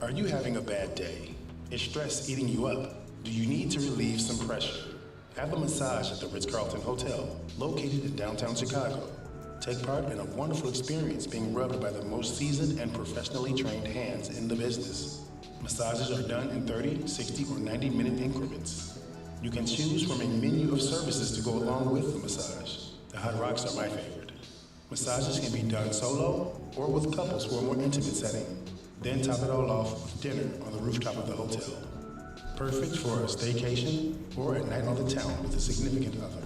Are you having a bad day? Is stress eating you up? Do you need to relieve some pressure? Have a massage at the Ritz-Carlton Hotel, located in downtown Chicago. Take part in a wonderful experience being rubbed by the most seasoned and professionally trained hands in the business. Massages are done in 30, 60, or 90-minute increments. You can choose from a menu of services to go along with the massage. The hot rocks are my favorite. Massages can be done solo or with couples for a more intimate setting. Then top it all off with dinner on the rooftop of the hotel. Perfect for a staycation or a night on the town with a significant other.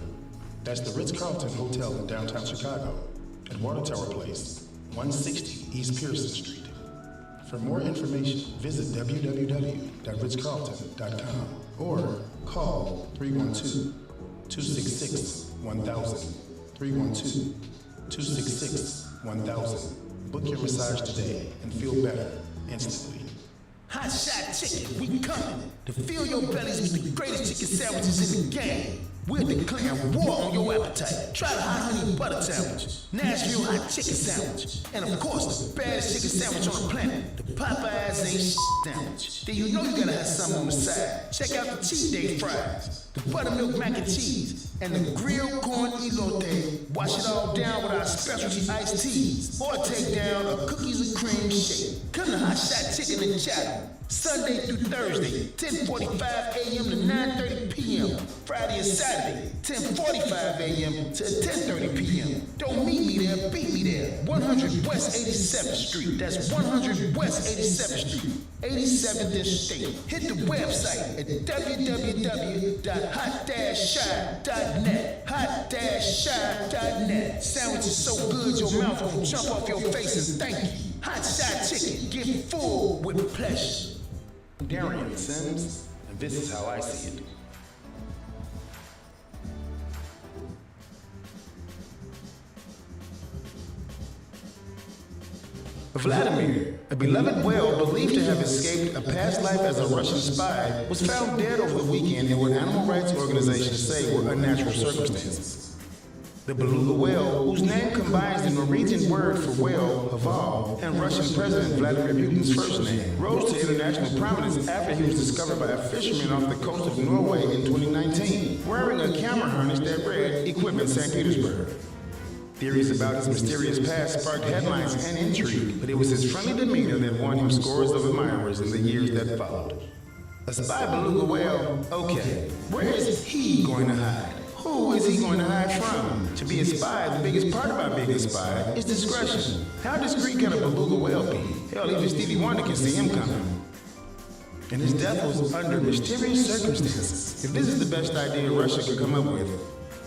That's the Ritz-Carlton Hotel in downtown Chicago at Water Tower Place, 160 East Pearson Street. For more information, visit www.ritzcarlton.com or call 312-266-1000. 312-266-1000. Book your massage today and feel better instantly. Hot shot chicken, we coming to fill your bellies with the greatest chicken sandwiches in the game. We're declaring war on your appetite. Try the hot honey butter sandwich, Nashville hot chicken sandwich, and of course the baddest chicken sandwich on the planet, the Popeyes ain't sandwich. Then you know you gotta have something on the side. Check out the cheese day fries, the buttermilk mac and cheese, and the grilled corn elote. Wash it all down with our specialty iced teas, or take down a cookies and cream shake. Come to Hot Shot Chicken and Chatham, Sunday through Thursday, 10:45 a.m. to 9:30 p.m. Friday and Saturday, 10:45 a.m. to 10:30 p.m. Don't meet me there, beat me there. 100 West 87th Street. That's 100 West 87th Street, 87th and State. Hit the website at www.hot-shy.net. Hot-shy.net. Sandwich is so good your mouth will jump off your face and thank you. Hot Shot Chicken, get full with pleasure. I'm Darian Sims, and this is how I see it. Vladimir, a beloved whale believed to have escaped a past life as a Russian spy, was found dead over the weekend in what animal rights organizations say were unnatural circumstances. The beluga whale, whose name combines the Norwegian word for whale, haval, and Russian President Vladimir Putin's first name, rose to international prominence after he was discovered by a fisherman off the coast of Norway in 2019, wearing a camera harness that read, Equipment St. Petersburg. Theories about his mysterious past sparked headlines and intrigue, but it was his friendly demeanor that won him scores of admirers in the years that followed. A spy beluga whale, okay, where is he going to hide? Who is he going to hide from? To be a spy, the biggest part about being a spy is discretion. How discreet can a beluga whale be? Hell, even Stevie Wonder can see him coming. And his death was under mysterious circumstances. If this is the best idea Russia could come up with,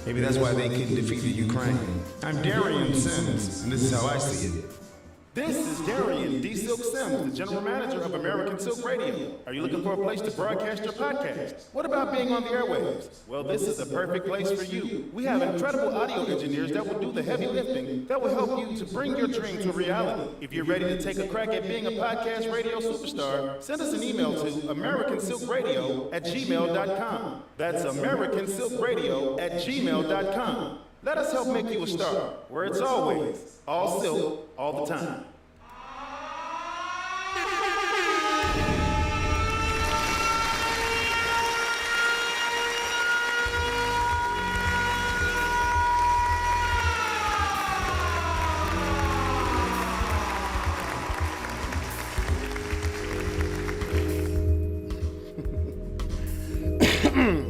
maybe that's why they couldn't defeat the Ukraine. I'm Darian Sims, and this is how I see it. This is Darian D. Silk Sims, the General Manager of American Silk Radio. Are you looking for a place to broadcast your podcast? What about being on the airwaves? Well, this is the perfect place for you. We have incredible audio engineers that will do the heavy lifting that will help you to bring your dream to reality. If you're ready to take a crack at being a podcast radio superstar, send us an email to americansilkradio@gmail.com. That's americansilkradio@gmail.com. Let us help make you a star, where it's always all silk, all the time.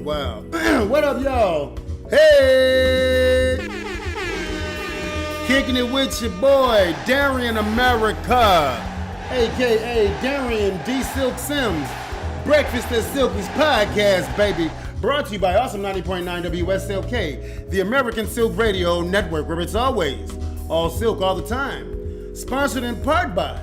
Wow. What up, y'all? Hey! Kicking it with your boy, Darian America, a.k.a. Darian D. Silk Sims. Breakfast at Silky's podcast, baby. Brought to you by Awesome 90.9 WSLK, the American Silk Radio Network, where it's always all silk all the time. Sponsored in part by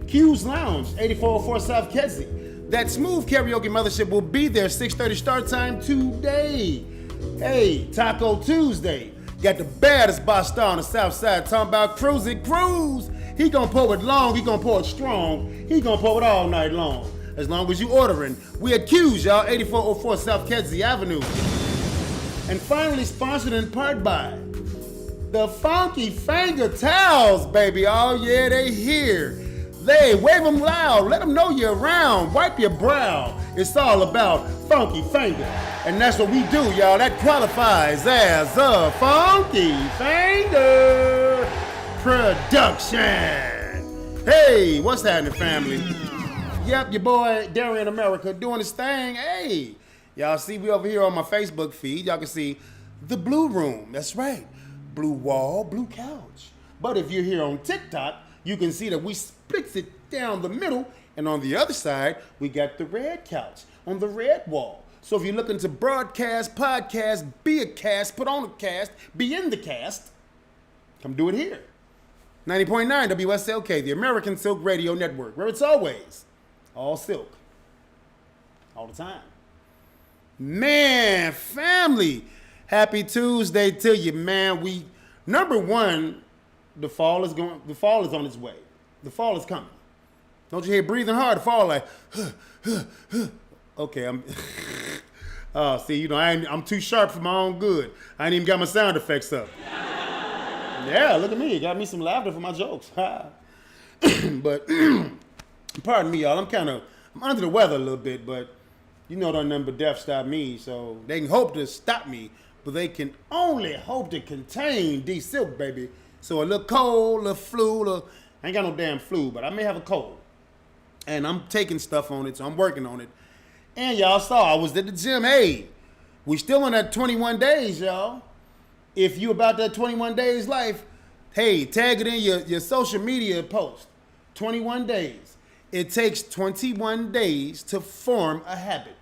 Q's Lounge, 8404 South Kedzie. That smooth karaoke mothership will be there 6:30 start time today. Hey, Taco Tuesday. Got the baddest boss star on the south side talking about Cruise It Cruise. He gonna pour it long, he gonna pour it strong, he gonna pour it all night long. As long as you ordering. We at Q's, y'all, 8404 South Kedzie Avenue. And finally sponsored in part by the Funky Finger Towels, baby. Oh yeah, they here. Hey, wave them loud. Let them know you're around. Wipe your brow. It's all about funky finger. And that's what we do, y'all. That qualifies as a funky finger production. Hey, what's happening, family? Yep, your boy Darian America doing his thing. Hey, y'all see me over here on my Facebook feed. Y'all can see the blue room. That's right. Blue wall, blue couch. But if you're here on TikTok, you can see that we splits it down the middle, and on the other side, we got the red couch on the red wall. So if you're looking to broadcast, podcast, be a cast, put on a cast, be in the cast, come do it here. 90.9 WSLK, the American Silk Radio Network, where it's always all silk, all the time. Man, family, happy Tuesday to you, man. Number one, the fall is on its way. The fall is coming. Don't you hear breathing hard? The fall like, okay, see, I'm too sharp for my own good. I ain't even got my sound effects up. Yeah, look at me. Got me some laughter for my jokes. But, pardon me, y'all. I'm under the weather a little bit, but don't nothing but death stop me. So they can hope to stop me, but they can only hope to contain D-Silk, baby. So a little cold, a little flu, I ain't got no damn flu, but I may have a cold. And I'm taking stuff on it, so I'm working on it. And y'all saw, I was at the gym. Hey, we still on that 21 days, y'all. If you about that 21 days life, hey, tag it in your social media post. 21 days. It takes 21 days to form a habit.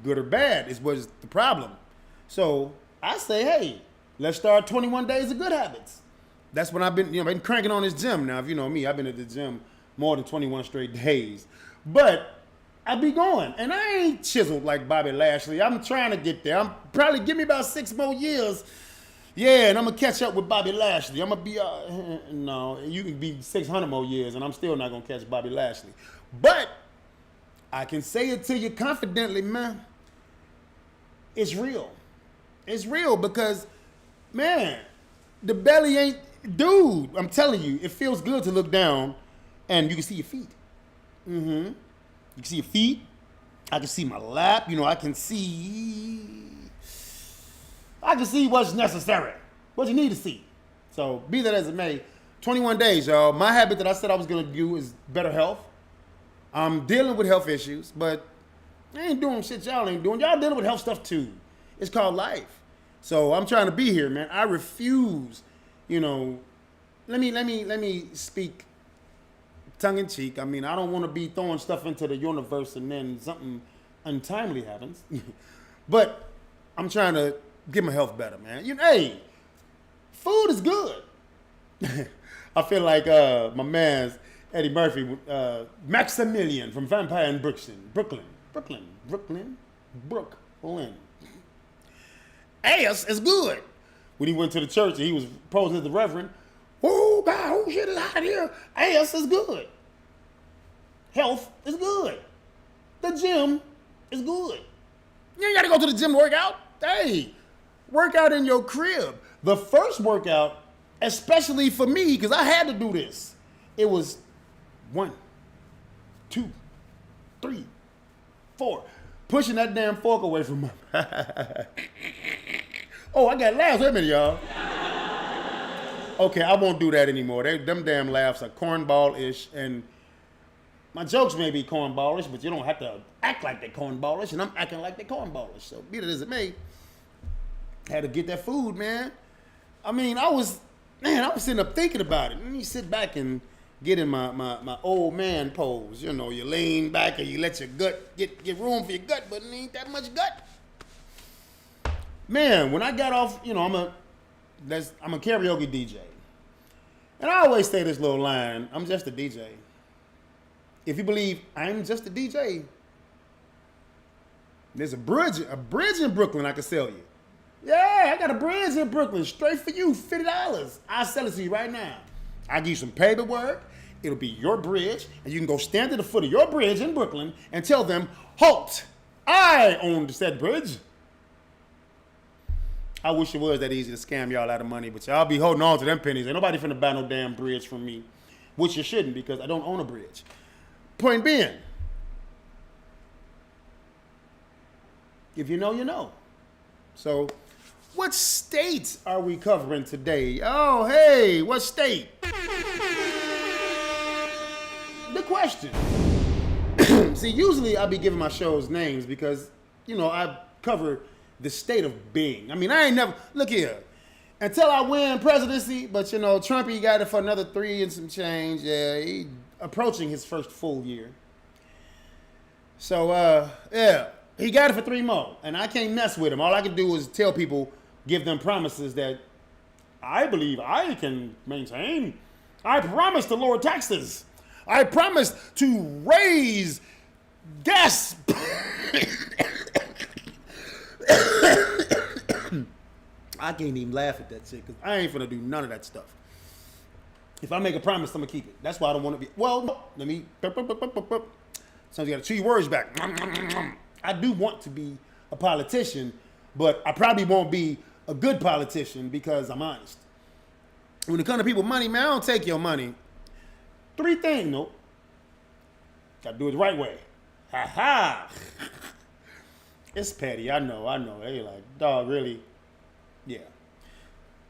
Good or bad is what's the problem. So I say, hey, let's start 21 days of good habits. That's when I've been cranking on this gym. Now, if you know me, I've been at the gym more than 21 straight days. But I be going. And I ain't chiseled like Bobby Lashley. I'm trying to get there. I'm probably give me about 6 more years. Yeah, and I'm going to catch up with Bobby Lashley. I'm going to be, no, you can be 600 more years, and I'm still not going to catch Bobby Lashley. But I can say it to you confidently, man. It's real. It's real because, man, the belly ain't, dude, I'm telling you, it feels good to look down and you can see your feet. You can see your feet. I can see my lap. I can see what's necessary, what you need to see. So be that as it may, 21 days, y'all. My habit that I said I was going to do is better health. I'm dealing with health issues, but I ain't doing shit y'all ain't doing. Y'all dealing with health stuff too. It's called life. So I'm trying to be here, man. I refuse, let me speak tongue in cheek. I mean, I don't want to be throwing stuff into the universe and then something untimely happens. But I'm trying to get my health better, man. Hey, food is good. I feel like my man's Eddie Murphy, Maximilian from Vampire in Brooklyn. Ass is good. When he went to the church and he was posing as the reverend, oh God, oh shit is out here. Ass is good. Health is good. The gym is good. You ain't gotta go to the gym to work out. Hey, work out in your crib. The first workout, especially for me, because I had to do this, it was 1, 2, 3, 4. Pushing that damn fork away from my... Oh, I got laughs. Wait a minute, y'all. Okay, I won't do that anymore. Them damn laughs are cornball-ish, and my jokes may be cornballish, but you don't have to act like they're cornballish, and I'm acting like they're cornballish. So be that as it may, had to get that food, man. I mean, I was sitting up thinking about it. And you sit back and get in my old man pose. You lean back and you let your gut get room for your gut, but it ain't that much gut. Man, when I got off, I'm a karaoke DJ. And I always say this little line, I'm just a DJ. If you believe I'm just a DJ, there's a bridge in Brooklyn I can sell you. Yeah, I got a bridge in Brooklyn, straight for you, $50. I'll sell it to you right now. I'll give you some paperwork. It'll be your bridge, and you can go stand at the foot of your bridge in Brooklyn and tell them, halt, I own the said bridge. I wish it was that easy to scam y'all out of money, but y'all be holding on to them pennies. Ain't nobody finna buy no damn bridge from me. which you shouldn't because I don't own a bridge. Point being, if you know, you know. So, what states are we covering today? Oh, hey, what state? The question. See, usually I'll be giving my shows names because, I cover the state of being. I mean, I ain't never, look here, until I win presidency, but Trump, he got it for another 3 and some change. Yeah, he approaching his first full year. So, he got it for 3 more, and I can't mess with him. All I can do is tell people, give them promises that I believe I can maintain. I promise to lower taxes. I promise to raise gas. I can't even laugh at that shit because I ain't finna do none of that stuff. If I make a promise, I'm gonna keep it. That's why I don't want to be. Well, let me. Sometimes you gotta chew your words back. I do want to be a politician, but I probably won't be a good politician because I'm honest. When it comes to people money, man, I don't take your money. 3 things, nope. Gotta do it the right way. Ha ha. It's petty, I know. Hey, like, dog, really? Yeah.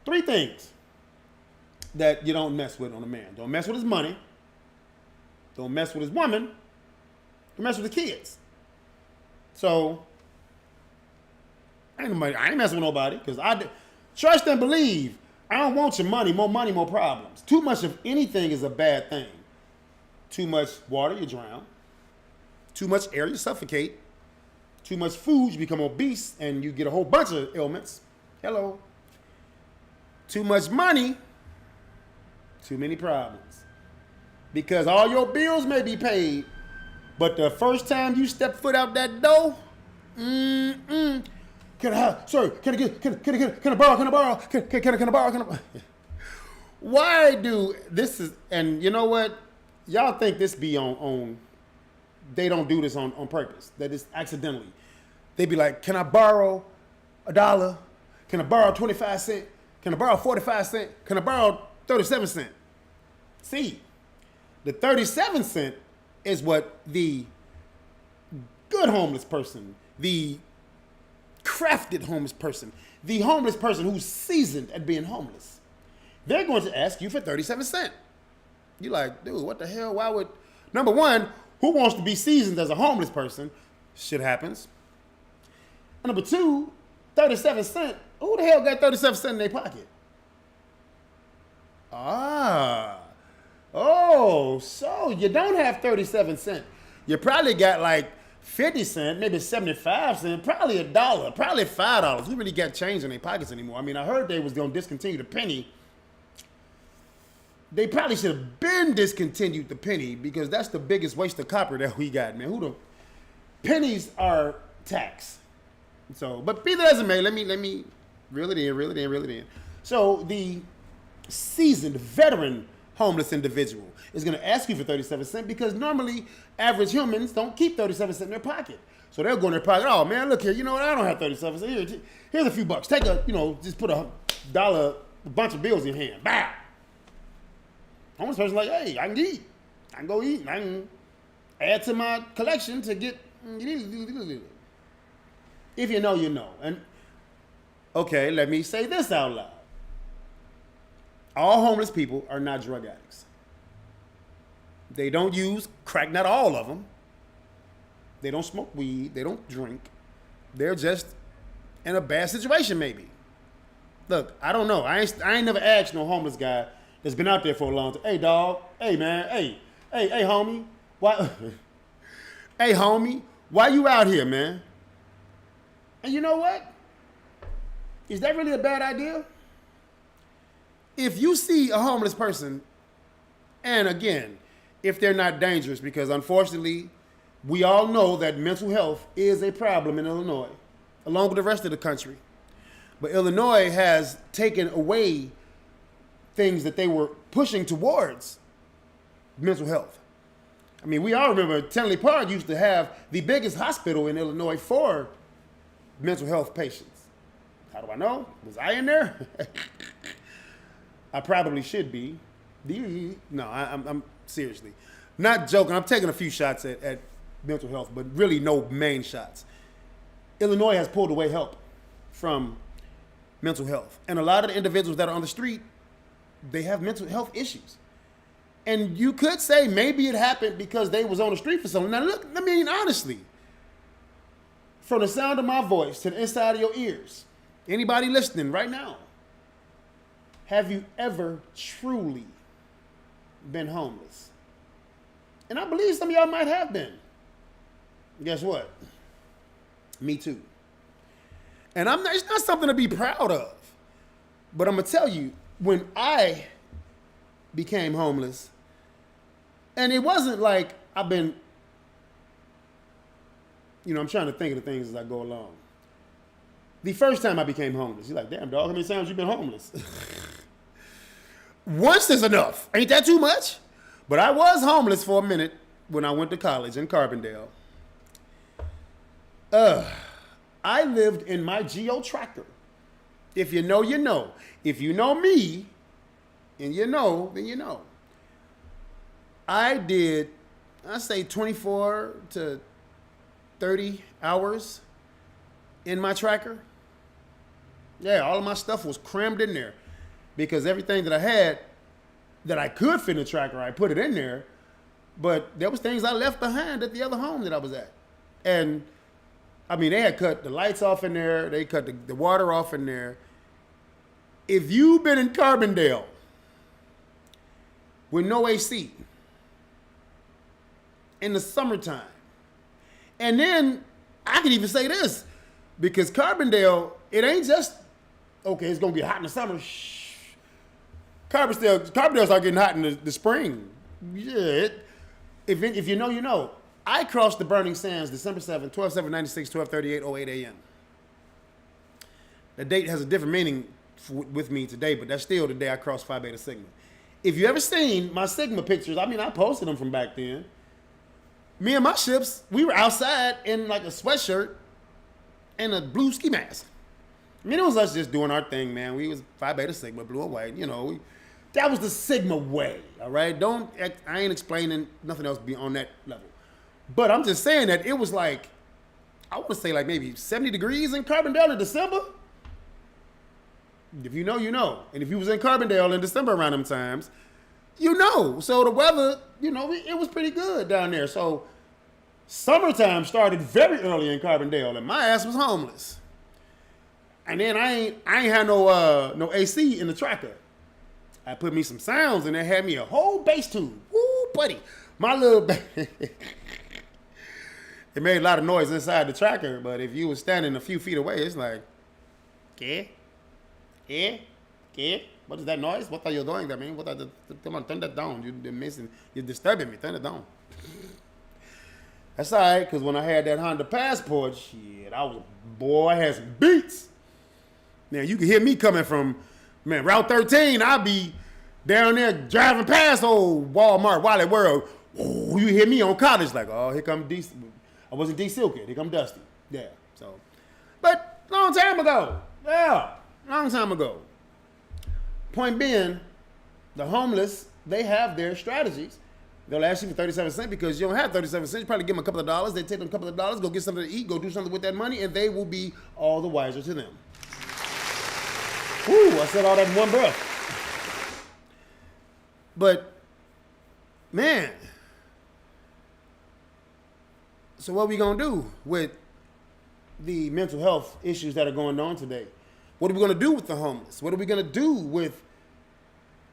3 things that you don't mess with on a man. Don't mess with his money. Don't mess with his woman. Don't mess with the kids. So, I ain't messing with nobody because I trust and believe. I don't want your money, more problems. Too much of anything is a bad thing. Too much water, you drown. Too much air, you suffocate. Too much food, you become obese and you get a whole bunch of ailments. Hello. Too much money, too many problems. Because all your bills may be paid, but the first time you step foot out that door, can I borrow? Why do this is, and you know what? Y'all think this be on they don't do this on purpose. That is accidentally. They be like, can I borrow $1? Can I borrow 25 cents? Can I borrow 45 cents? Can I borrow 37 cents? See, the 37 cent is what the good homeless person, the crafted homeless person, the homeless person who's seasoned at being homeless, they're going to ask you for 37 cents. You're like, dude, what the hell? Why would, number one, who wants to be seasoned as a homeless person? Shit happens. And number 2, 37 cents. Who the hell got 37 cents in their pocket? So you don't have 37 cents. You probably got like 50 cents, maybe 75 cents, probably $1, probably $5. Who really got change in their pockets anymore? I mean, I heard they was going to discontinue the penny. They probably should have been discontinued the penny because that's the biggest waste of copper that we got, man. Pennies are tax. So, but be that as it may, let me reel it in. So the seasoned veteran homeless individual is going to ask you for 37 cents because normally average humans don't keep 37 cents in their pocket. So they'll go in their pocket, oh man, look here, you know what, I don't have 37 cents. Here's a few bucks. Take just put $1, a bunch of bills in your hand. Bow. Homeless person like, hey, I can eat. I can go eat. I can add to my collection to get. If you know, you know. And okay, let me say this out loud. All homeless people are not drug addicts. They don't use crack, not all of them. They don't smoke weed. They don't drink. They're just in a bad situation maybe. Look, I don't know. I ain't never asked no homeless guy that's been out there for a long time. Hey, dog. Hey, man. Hey, homie. Why? Hey, homie. Why you out here, man? And you know what? Is that really a bad idea? If you see a homeless person, and again, if they're not dangerous, because unfortunately, we all know that mental health is a problem in Illinois, along with the rest of the country. But Illinois has taken away things that they were pushing towards mental health. I mean, we all remember Tenley Park used to have the biggest hospital in Illinois for mental health patients. How do I know? Was I in there? I probably should be. No, I'm seriously. Not joking. I'm taking a few shots at mental health, but really no main shots. Illinois has pulled away help from mental health. And a lot of the individuals that are on the street, they have mental health issues. And you could say maybe it happened because they was on the street for something. Now look, I mean, honestly, from the sound of my voice to the inside of your ears, anybody listening right now, have you ever truly been homeless? And I believe some of y'all might have been. Guess what? Me too. And it's not something to be proud of. But I'm going to tell you, when I became homeless, and it wasn't like I've been, I'm trying to think of the things as I go along. The first time I became homeless, you're like, damn, dog, how many times you been homeless? Once is enough. Ain't that too much? But I was homeless for a minute when I went to college in Carbondale. I lived in my Geo tractor. If you know, you know. If you know me, and you know, then you know. I did, I say 24 to 30 hours in my tracker. Yeah, all of my stuff was crammed in there because everything that I had that I could fit in the tracker, I put it in there. But there was things I left behind at the other home that I was at. And I mean, they had cut the lights off in there. They cut the water off in there. If you've been in Carbondale with no AC in the summertime, and then I can even say this, because Carbondale, it ain't just, okay, it's going to get hot in the summer. Shh. Carbondale start getting hot in the spring. Yeah, if you know, you know. I crossed the burning sands December 7th, 12/7/96, 12:38:08 a.m. The date has a different meaning with me today, but that's still the day I crossed Phi Beta Sigma. If you ever seen my Sigma pictures, I mean, I posted them from back then. Me and my ships, we were outside in like a sweatshirt and a blue ski mask. I mean, it was us just doing our thing, man. We was Phi Beta Sigma, blue and white, that was the Sigma way, all right? I ain't explaining nothing else beyond that level. But I'm just saying that it was like, I want to say like maybe 70 degrees in Carbondale in December. If you know, you know. And if you was in Carbondale in December around them times, you know. So the weather, it was pretty good down there. So summertime started very early in Carbondale, and my ass was homeless. And then I ain't had no AC in the tracker. I put me some sounds, and they had me a whole bass tube. Woo, buddy. My little it made a lot of noise inside the tracker, but if you were standing a few feet away, it's like, ¿Qué? What is that noise? What are you doing? Come on, turn that down. You're disturbing me. Turn it down. That's all right, because when I had that Honda Passport, I had some beats. Now, you can hear me coming from, Route 13. I'll be down there driving past old Walmart, Wally World. Ooh, you hear me on college like, oh, here come D. I wasn't D Silky. Here come Dusty. Yeah. So, but long time ago. Yeah, long time ago. Point being, the homeless, they have their strategies. They'll ask you for 37 cents because you don't have 37 cents. You probably give them a couple of dollars. They take them a couple of dollars, go get something to eat, go do something with that money, and they will be all the wiser to them. Whew, I said all that in one breath. But, man, so what are we going to do with the mental health issues that are going on today? What are we going to do with the homeless? What are we going to do with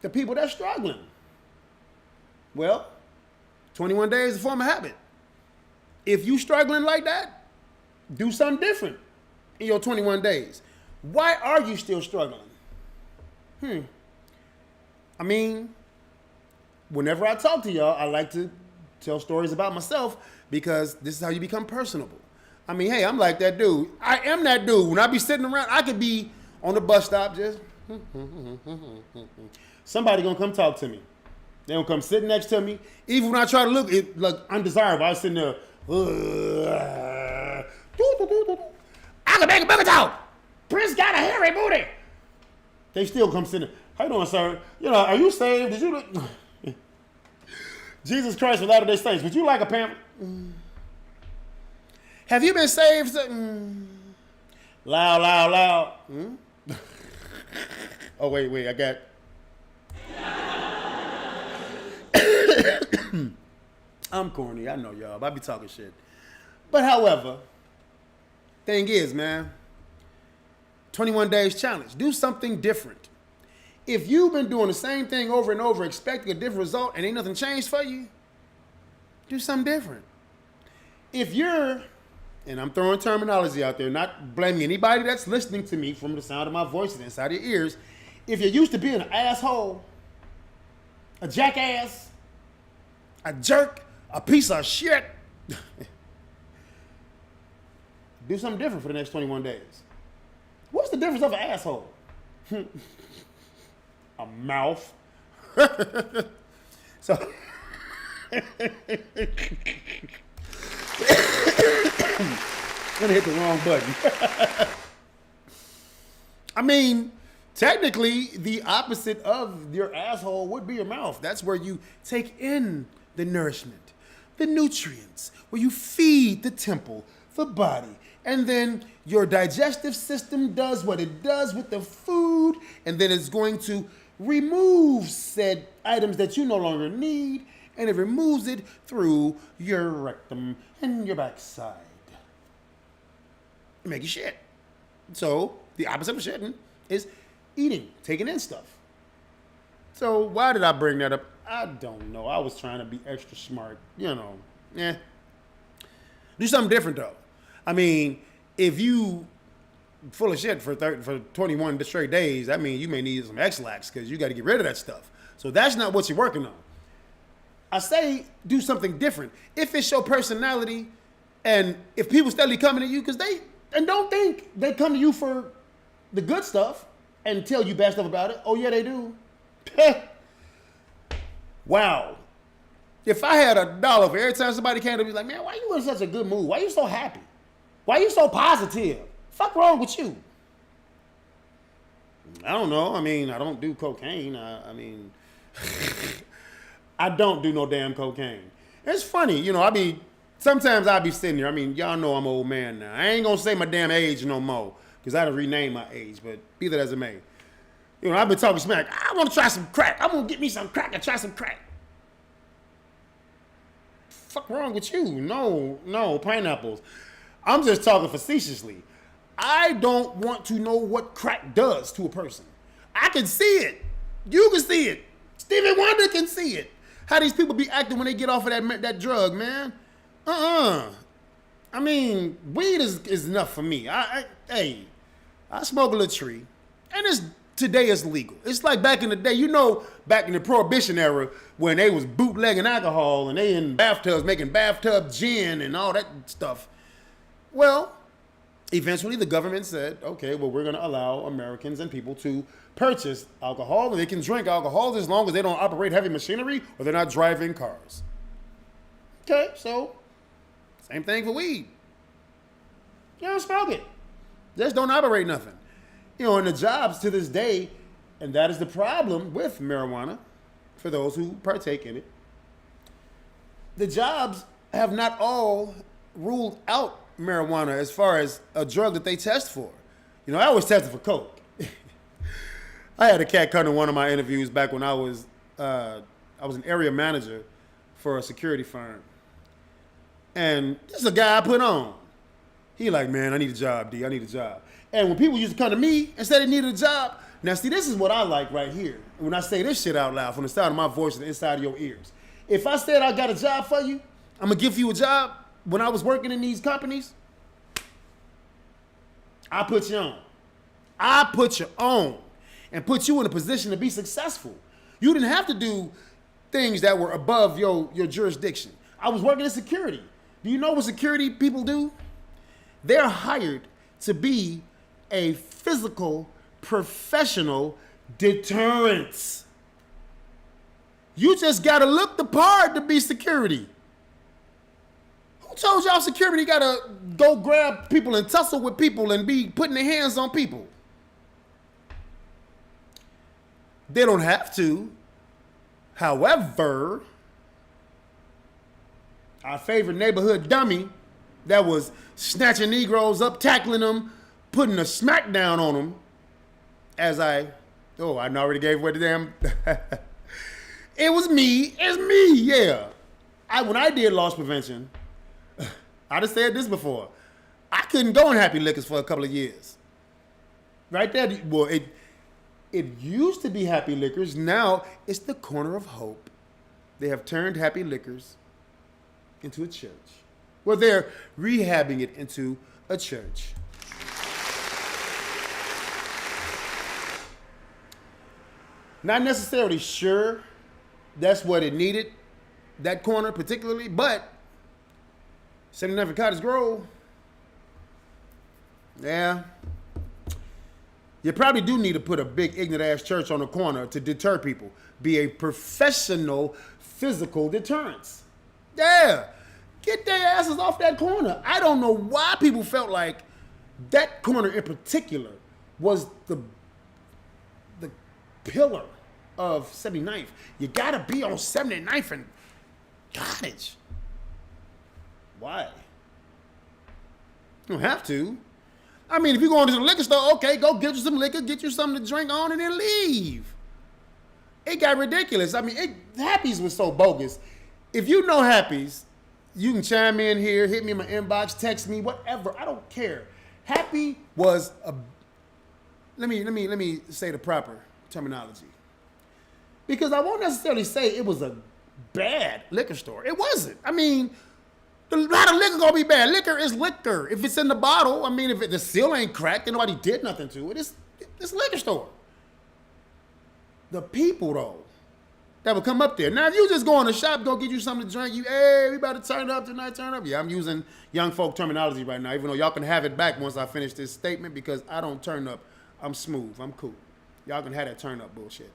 the people that are struggling? Well, 21 days to form a habit. If you struggling like that, do something different in your 21 days. Why are you still struggling? I mean, whenever I talk to y'all, I like to tell stories about myself because this is how you become personable. I mean, hey, I'm like that dude. I am that dude. When I be sitting around, I could be on the bus stop just, somebody gonna come talk to me. They gonna come sit next to me. Even when I try to look undesirable, I was sitting there, I can make a booger talk. Prince got a hairy booty. They still come sitting there. How you doing, sir? You know, are you saved? Did you? Jesus Christ of Latter-day Saints. Would you like a pamphlet? Have you been saved? Loud, loud, loud. Oh, wait, I got. I'm corny, I know y'all, but I be talking shit. But however, thing is, man, 21 days challenge. Do something different. If you've been doing the same thing over and over, expecting a different result, and ain't nothing changed for you, do something different. If you're, and I'm throwing terminology out there, not blaming anybody that's listening to me from the sound of my voice and inside your ears, if you're used to being an asshole, a jackass, a jerk, a piece of shit, do something different for the next 21 days. What's the difference of an asshole? A mouth. So, I'm gonna hit the wrong button. I mean, technically, the opposite of your asshole would be your mouth. That's where you take in the nourishment, the nutrients, where you feed the temple, the body, and then your digestive system does what it does with the food, and then it's going to remove said items that you no longer need, and it removes it through your rectum and your backside. You make you shit. So the opposite of shitting is eating, taking in stuff. So why did I bring that up? I don't know. I was trying to be extra smart, you know. Do something different though. I mean, if you full of shit for 21 straight days, that means you may need some X-Lax because you got to get rid of that stuff. So that's not what you're working on. I say do something different. If it's your personality and if people steadily coming to you because don't think they come to you for the good stuff and tell you bad stuff about it. Oh yeah, they do. Wow. If I had $1 for every time somebody came to me like, man, why you in such a good mood? Why you so happy? Why you so positive? Fuck wrong with you? I don't know. I mean, I don't do cocaine. I mean, I don't do no damn cocaine. It's funny, you know, sometimes I'll be sitting there. I mean, y'all know I'm an old man now. I ain't gonna say my damn age no more, because I done renamed my age, but be that as it may. You know, I've been talking smack. I want to try some crack. I'm going to get me some crack and try some crack. Fuck wrong with you? No, pineapples. I'm just talking facetiously. I don't want to know what crack does to a person. I can see it. You can see it. Stevie Wonder can see it. How these people be acting when they get off of that drug, man. I mean, weed is enough for me. I smoke a little tree, and today it's legal. It's like back in the day, you know, back in the Prohibition era when they was bootlegging alcohol and they in bathtubs making bathtub gin and all that stuff. Well, eventually the government said, okay, well, we're going to allow Americans and people to purchase alcohol, and they can drink alcohol as long as they don't operate heavy machinery or they're not driving cars. Okay, so same thing for weed. You don't smoke it. Just don't operate nothing. You know, and the jobs to this day, and that is the problem with marijuana for those who partake in it. The jobs have not all ruled out marijuana as far as a drug that they test for. You know, I always tested for coke. I had a cat come to one of my interviews back when I was an area manager for a security firm. And this is a guy I put on. He like, man, I need a job, D. I need a job. And when people used to come to me and say they needed a job, now see, this is what I like right here. When I say this shit out loud from the side of my voice to the inside of your ears. If I said I got a job for you, I'm going to give you a job. When I was working in these companies, I put you on. I put you on and put you in a position to be successful. You didn't have to do things that were above your jurisdiction. I was working in security. Do you know what security people do? They're hired to be a physical, professional deterrent. You just got to look the part to be security. Who told y'all security got to go grab people and tussle with people and be putting their hands on people? They don't have to. However, our favorite neighborhood dummy that was snatching Negroes up, tackling them, putting a smackdown on them, I already gave away the damn. It was me. It's me, yeah. When I did loss prevention, I just said this before. I couldn't go in Happy Liquors for a couple of years. Right there, well, it used to be Happy Liquors. Now it's the Corner of Hope. They have turned Happy Liquors into a church. Well, they're rehabbing it into a church. Not necessarily sure that's what it needed, that corner particularly, but 79 for Cottage Grove, yeah. You probably do need to put a big ignorant-ass church on the corner to deter people. Be a professional physical deterrence. Yeah. Get their asses off that corner. I don't know why people felt like that corner in particular was the pillar of 79th. You gotta be on 79th and Cottage. Why? You don't have to. I mean, if you go into the liquor store, okay, go get you some liquor, get you something to drink on, and then leave. It got ridiculous. I mean, Happy's was so bogus. If you know Happy's, you can chime in here, hit me in my inbox, text me, whatever. I don't care. Happy was a. Let me say the proper terminology, because I won't necessarily say it was a bad liquor store. It wasn't. I mean, a lot of liquor gonna be bad. Liquor is liquor. If it's in the bottle, I mean, if the seal ain't cracked and nobody did nothing to it, it's a liquor store. The people though, that would come up there. Now, if you just go in the shop, go get you something to drink, hey, we about to turn up tonight, turn up. Yeah, I'm using young folk terminology right now, even though y'all can have it back once I finish this statement, because I don't turn up. I'm smooth. I'm cool. Y'all can have that turn up bullshit.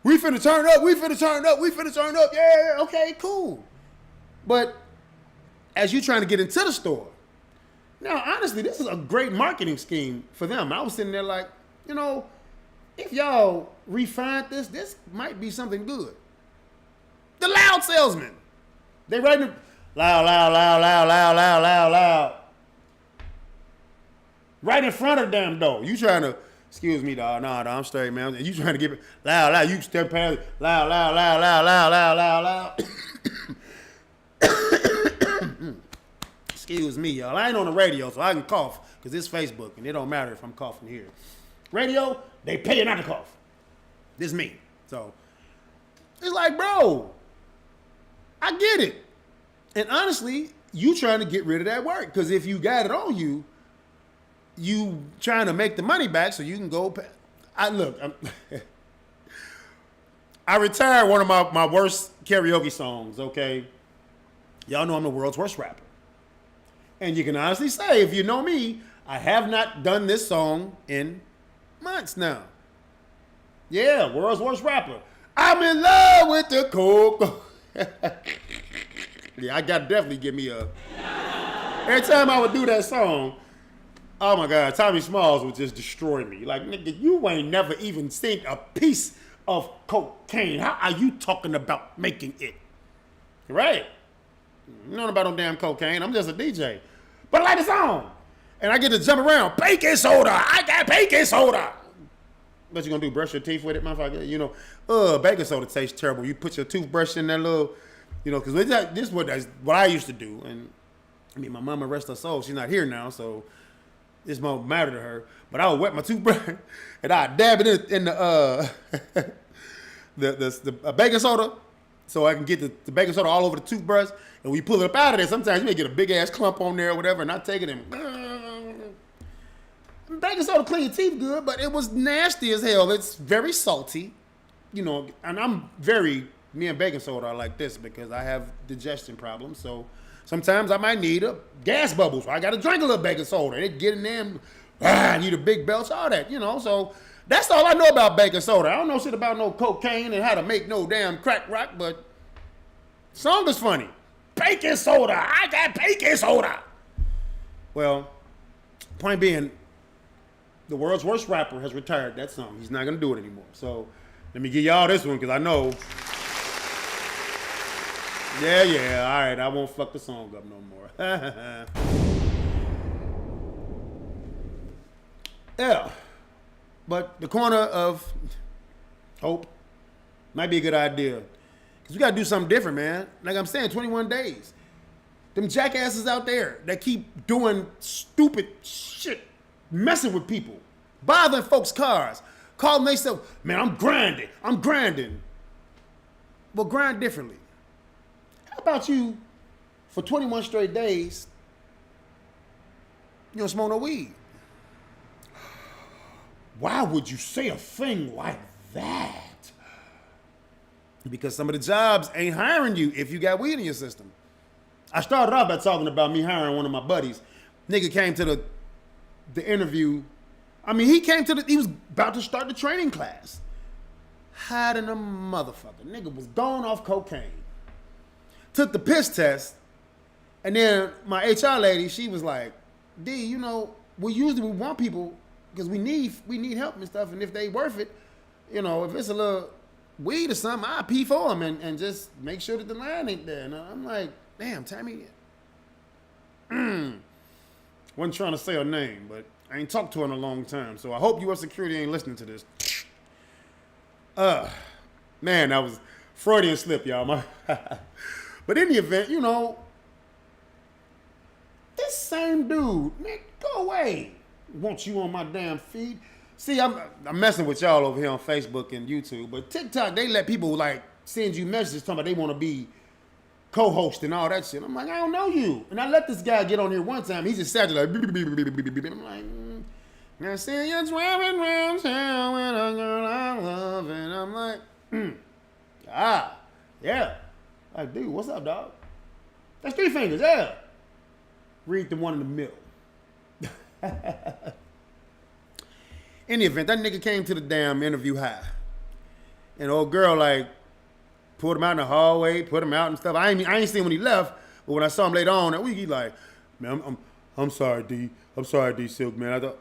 We finna turn up. We finna turn up. We finna turn up. Yeah, okay, cool. But as you trying to get into the store, now, honestly, this is a great marketing scheme for them. I was sitting there like, you know, if y'all refined this might be something good. The loud salesman. They writing loud, loud, loud, loud, loud, loud, loud, loud. Right in front of them, though. You trying to, excuse me, dog. Nah, I'm straight, man. You trying to get it loud, loud. You step past it. Loud, loud, loud, loud, loud, loud, loud, loud. Excuse me, y'all. I ain't on the radio, so I can cough, because it's Facebook, and it don't matter if I'm coughing here. Radio, they pay you not to cough. This is me. So, it's like, bro, I get it. And honestly, you trying to get rid of that work, because if you got it on you, you trying to make the money back so you can go. I retired one of my worst karaoke songs, okay? Y'all know I'm the world's worst rapper. And you can honestly say, if you know me, I have not done this song in months now. Yeah, world's worst rapper. I'm in love with the coke. Yeah, I got definitely give me a. Every time I would do that song, oh my God, Tommy Smalls would just destroy me. Like, nigga, you ain't never even seen a piece of cocaine. How are you talking about making it? Right? You know about no damn cocaine. I'm just a DJ. But I like the song. And I get to jump around. Baking soda. I got baking soda. What you gonna do? Brush your teeth with it, motherfucker? You know, baking soda tastes terrible. You put your toothbrush in that little, you know, because this is what I used to do. And I mean, my mama, rest her soul, she's not here now, so this won't matter to her. But I would wet my toothbrush and I'd dab it in the baking soda, so I can get the baking soda all over the toothbrush. And we pull it up out of there. Sometimes you may get a big ass clump on there or whatever, and I take it and baking soda clean your teeth good, but it was nasty as hell. It's very salty, you know. And me and baking soda are like this because I have digestion problems. So sometimes I might need a gas bubble, so I got to drink a little baking soda. And it get in there and I need a big belch, all that, you know. So that's all I know about baking soda. I don't know shit about no cocaine and how to make no damn crack rock, but song is funny. Baking soda. I got baking soda. Well, point being, the world's worst rapper has retired that song. He's not going to do it anymore. So Let me give y'all this one because I know. Yeah, all right. I won't fuck the song up no more. Yeah. But the corner of hope might be a good idea. Because we got to do something different, man. Like I'm saying, 21 days. Them jackasses out there that keep doing stupid shit, messing with people, bothering folks' cars, calling themselves, man, I'm grinding. Well, grind differently. How about you, for 21 straight days, you don't smoke no weed? Why would you say a thing like that? Because some of the jobs ain't hiring you if you got weed in your system. I started off by talking about me hiring one of my buddies. Nigga came to the interview. I mean, he was about to start the training class. Hiding a motherfucker. Nigga was going off cocaine. Took the piss test. And then my HR lady, she was like, D, you know, we want people because we need help and stuff. And if they worth it, you know, if it's a little weed or something, I'll pee for them and just make sure that the line ain't there. And I'm like, damn, Tammy. Wasn't trying to say her name, but I ain't talked to her in a long time. So I hope U.S. security ain't listening to this. Man, that was Freudian slip, y'all. But in the event, you know, this same dude, man, go away. Want you on my damn feed. See, I'm messing with y'all over here on Facebook and YouTube, but TikTok, they let people like send you messages talking about they want to be co-host and all that shit. I'm like, I don't know you. And I let this guy get on here one time. He just sat there like, I'm like, I see you swimming around town with a girl I love. And I'm like, yeah. Like, dude, what's up, dog? That's 3 fingers, yeah. Read the one in the middle. In the event, that nigga came to the damn interview high. And old girl, like, pulled him out in the hallway, put him out and stuff. I ain't seen him when he left, but when I saw him later on that week, he like, man, I'm sorry, D. I'm sorry, D Silk, man. I thought,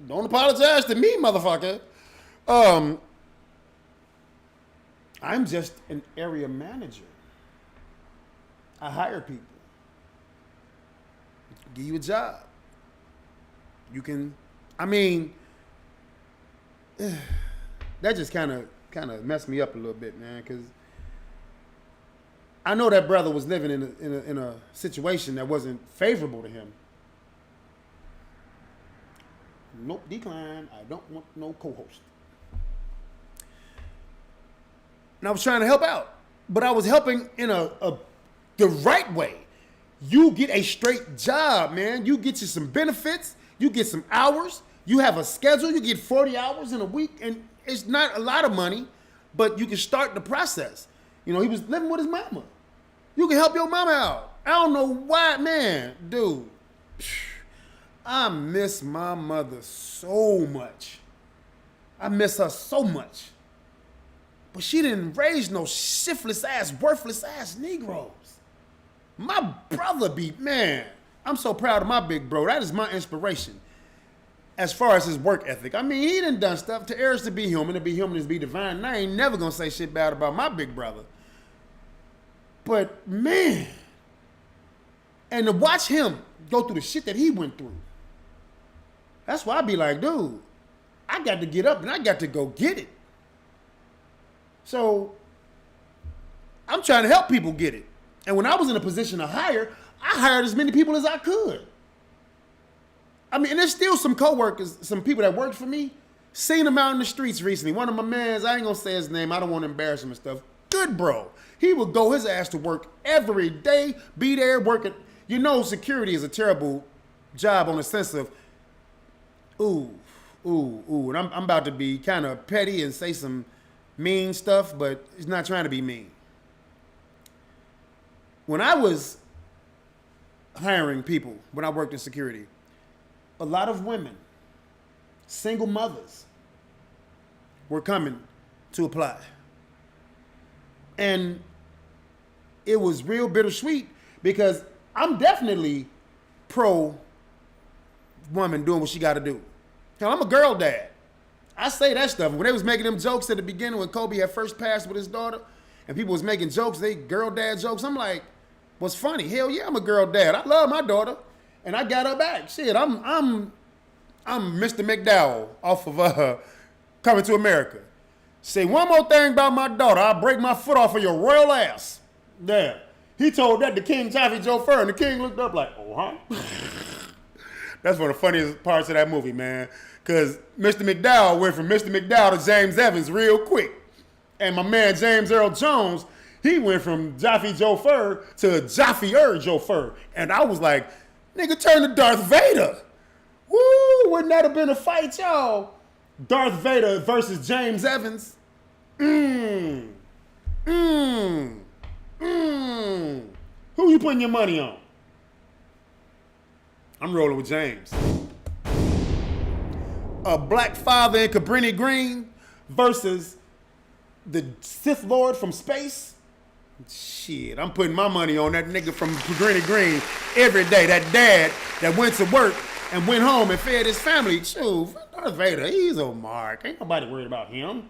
don't apologize to me, motherfucker. I'm just an area manager. I hire people. Give you a job. You can, I mean, that just kind of messed me up a little bit, man, because I know that brother was living in a situation that wasn't favorable to him. Nope, decline. I don't want no co-host. And I was trying to help out, but I was helping in the right way. You get a straight job, man. You get you some benefits. You get some hours. You have a schedule. You get 40 hours in a week, and it's not a lot of money, but you can start the process. You know, he was living with his mama. You can help your mama out. I don't know why, man, dude. I miss my mother so much. I miss her so much. But she didn't raise no shiftless ass, worthless ass Negroes. My brother man, I'm so proud of my big bro. That is my inspiration as far as his work ethic. I mean, he done stuff to heirs to be human is be divine. And I ain't never gonna say shit bad about my big brother. But man, and to watch him go through the shit that he went through, that's why I be like, dude, I got to get up and I got to go get it. So I'm trying to help people get it. And when I was in a position to hire, I hired as many people as I could. I mean, and there's still some coworkers, some people that worked for me, seen them out in the streets recently. One of my mans, I ain't gonna say his name, I don't want to embarrass him and stuff. Good bro. He would go his ass to work every day, be there working. You know, security is a terrible job on the sense of, ooh. And I'm about to be kind of petty and say some mean stuff, but he's not trying to be mean. When I was hiring people, when I worked in security, a lot of women, single mothers, were coming to apply. And it was real bittersweet because I'm definitely pro woman doing what she got to do. Hell, I'm a girl dad. I say that stuff. When they was making them jokes at the beginning when Kobe had first passed with his daughter, and people was making jokes, they girl dad jokes. I'm like, what's funny? Hell yeah, I'm a girl dad. I love my daughter, and I got her back. Shit, I'm Mr. McDowell off of Coming to America. Say one more thing about my daughter, I'll break my foot off of your royal ass. Yeah. He told that to King Jaffe Joe Fur, and the king looked up like, oh, huh? That's one of the funniest parts of that movie, man. Because Mr. McDowell went from Mr. McDowell to James Evans real quick. And my man James Earl Jones, he went from Jaffe Joe Fur to Jaffe Joe Fur. And I was like, nigga, turn to Darth Vader. Woo, wouldn't that have been a fight, y'all? Darth Vader versus James Evans. Who you putting your money on? I'm rolling with James. A black father in Cabrini Green versus the Sith Lord from space. Shit, I'm putting my money on that nigga from Cabrini Green every day. That dad that went to work and went home and fed his family. Shoot, Darth Vader, he's a mark. Ain't nobody worried about him.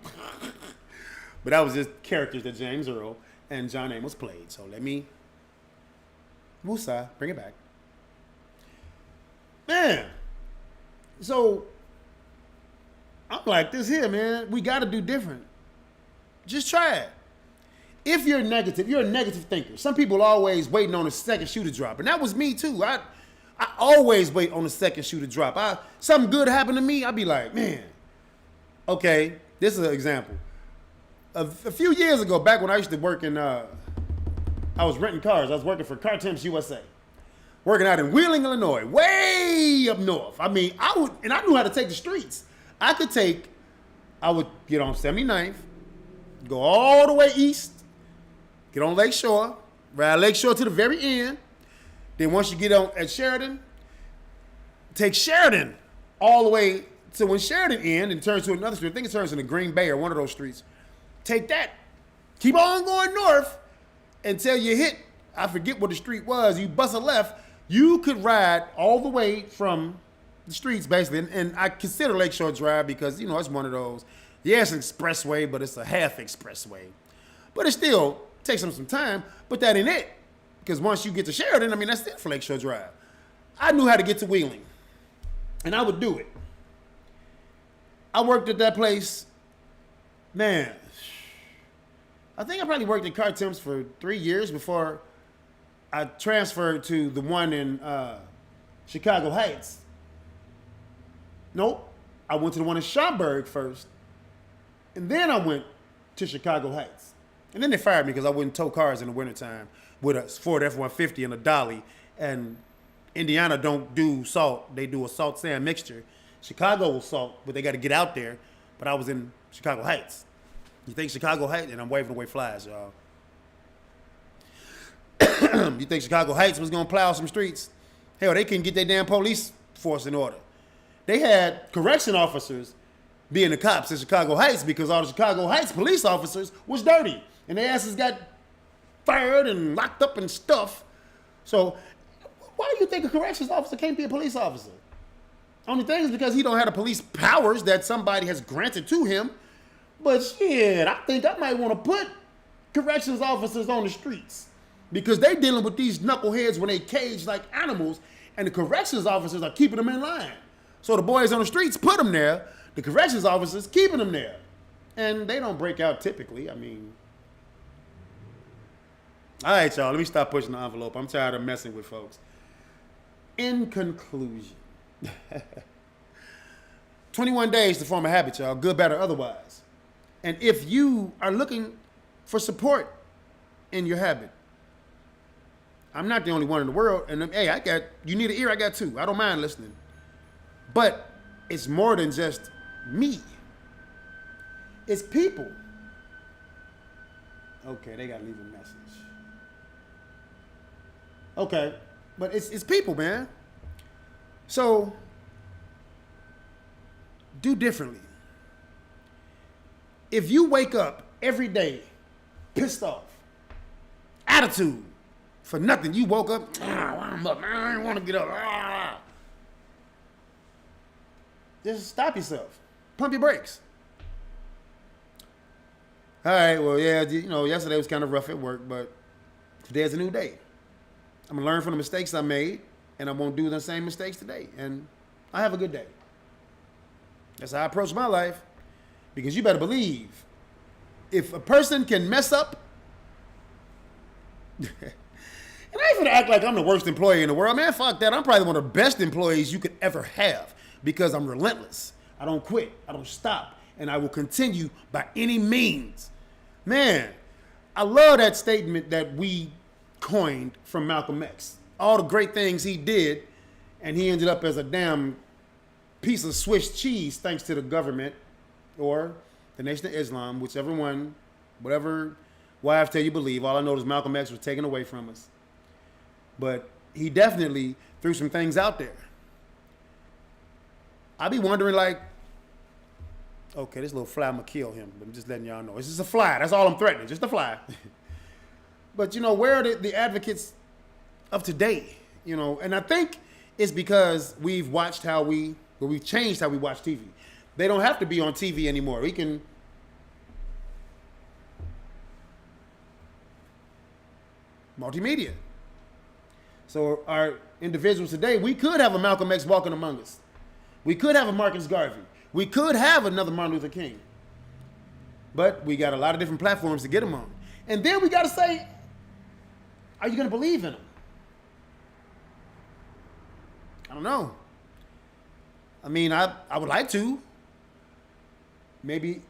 But that was just characters that James Earl and John Amos played. So let me, Musa, bring it back. Man, so I'm like, this here, man, we got to do different. Just try it. If you're negative, you're a negative thinker. Some people are always waiting on a second shoe to drop. And that was me too. I always wait on the second shoe to drop. Something good happened to me, I'd be like, man, okay, this is an example. A few years ago, back when I used to work in, I was renting cars. I was working for Car Temps USA. Working out in Wheeling, Illinois, way up north. I mean, I knew how to take the streets. I would get on 79th, go all the way east, get on Lake Shore, ride Lake Shore to the very end. Then once you get on at Sheridan, take Sheridan all the way to when Sheridan ends and turns to another street. I think it turns into Green Bay or one of those streets. Take that. Keep on going north until you hit, I forget what the street was, you bust a left, you could ride all the way from the streets basically. And I consider Lakeshore Drive because, you know, it's one of those, yeah, it's an expressway, but it's a half expressway. But it still takes them some time, but that ain't it. Because once you get to Sheridan, I mean, that's it for Lakeshore Drive. I knew how to get to Wheeling, and I would do it. I worked at that place, man, I think I probably worked at Car Temps for 3 years before I transferred to the one in Chicago Heights. Nope, I went to the one in Schaumburg first, and then I went to Chicago Heights. And then they fired me because I wouldn't tow cars in the wintertime with a Ford F-150 and a dolly. And Indiana don't do salt. They do a salt-sand mixture. Chicago will salt, but they got to get out there. But I was in Chicago Heights. You think Chicago Heights? And I'm waving away flies, y'all. You think Chicago Heights was going to plow some streets? Hell, they couldn't get their damn police force in order. They had correction officers being the cops in Chicago Heights because all the Chicago Heights police officers was dirty. And their asses got fired and locked up and stuff. So why do you think a corrections officer can't be a police officer? Only thing is because he don't have the police powers that somebody has granted to him. But shit, I think I might want to put corrections officers on the streets because they dealing with these knuckleheads when they cage like animals, and the corrections officers are keeping them in line. So the boys on the streets put them there, the corrections officers keeping them there. And they don't break out typically, I mean. All right, y'all, let me stop pushing the envelope. I'm tired of messing with folks. In conclusion, 21 days to form a habit, y'all, good, bad, or otherwise. And if you are looking for support in your habit, I'm not the only one in the world. And hey, you need an ear, I got two. I don't mind listening. But it's more than just me. It's people. Okay, they got to leave a message. Okay, but it's people, man. So do differently. If you wake up every day pissed off, attitude for nothing, you woke up, I'm up, I don't want to get up. Just stop yourself. Pump your brakes. All right, well, yeah, yesterday was kind of rough at work, but today's a new day. I'm going to learn from the mistakes I made, and I won't do the same mistakes today. And I have a good day. That's how I approach my life. Because you better believe, if a person can mess up, and I ain't gonna act like I'm the worst employee in the world. Man, fuck that. I'm probably one of the best employees you could ever have because I'm relentless. I don't quit. I don't stop. And I will continue by any means. Man, I love that statement that we coined from Malcolm X. All the great things he did, and he ended up as a damn piece of Swiss cheese thanks to the government or the Nation of Islam, whichever one, whatever YFT you believe. All I know is Malcolm X was taken away from us. But he definitely threw some things out there. I be wondering, like, okay, this little fly, I'm going to kill him. But I'm just letting y'all know. It's just a fly. That's all I'm threatening, just a fly. But, where are the advocates of today? And I think it's because we've changed how we watch TV. They don't have to be on TV anymore. We can multimedia. So our individuals today, we could have a Malcolm X walking among us. We could have a Marcus Garvey. We could have another Martin Luther King. But we got a lot of different platforms to get them on. And then we got to say, are you going to believe in them? I don't know. I mean, I would like to. Maybe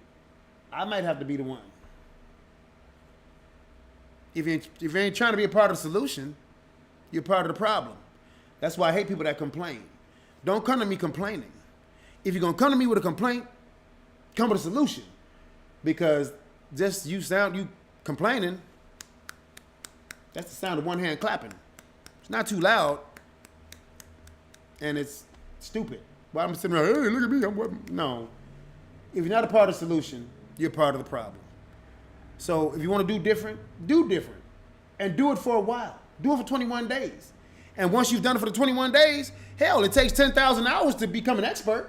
I might have to be the one. If you ain't trying to be a part of the solution, you're part of the problem. That's why I hate people that complain. Don't come to me complaining. If you're going to come to me with a complaint, come with a solution. Because just you complaining, that's the sound of one hand clapping. It's not too loud, and it's stupid. Why I'm sitting there, hey, look at me, no. If you're not a part of the solution, you're part of the problem. So if you want to do different, and do it for a while. Do it for 21 days. And once you've done it for the 21 days, hell, it takes 10,000 hours to become an expert.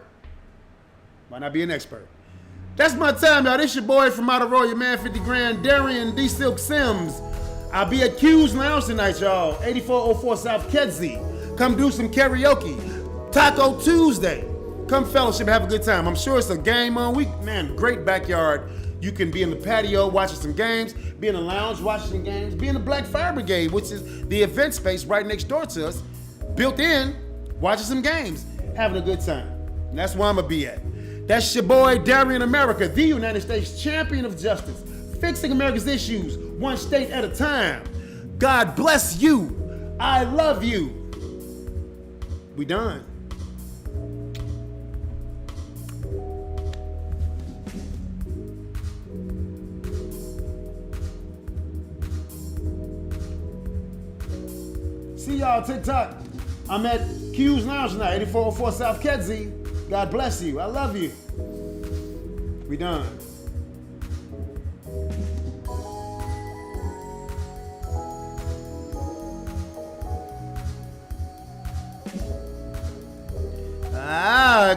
Why not be an expert? That's my time, y'all. This your boy from out of Roy, your man 50 grand, Darian D. Silk Sims. I'll be at Q's Lounge tonight, y'all. 8404 South Kedzie. Come do some karaoke. Taco Tuesday. Come fellowship, have a good time. I'm sure it's a game on week. Man, great backyard. You can be in the patio watching some games, be in the lounge watching some games, be in the Black Fire Brigade, which is the event space right next door to us, built in, watching some games, having a good time. And that's where I'm going to be at. That's your boy, Darian America, the United States champion of justice, fixing America's issues one state at a time. God bless you. I love you. We done. See y'all TikTok. I'm at Q's Lounge tonight, 8404 South Kedzie. God bless you. I love you. We done.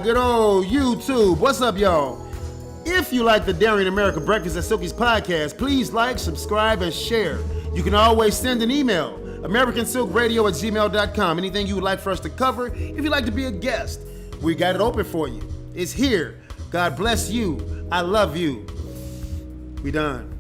Good old YouTube. What's up, y'all? If you like the Darian America Breakfast at Silky's podcast, please like, subscribe, and share. You can always send an email, AmericanSilkRadio@gmail.com. Anything you would like for us to cover, if you'd like to be a guest, we got it open for you. It's here. God bless you. I love you. We done.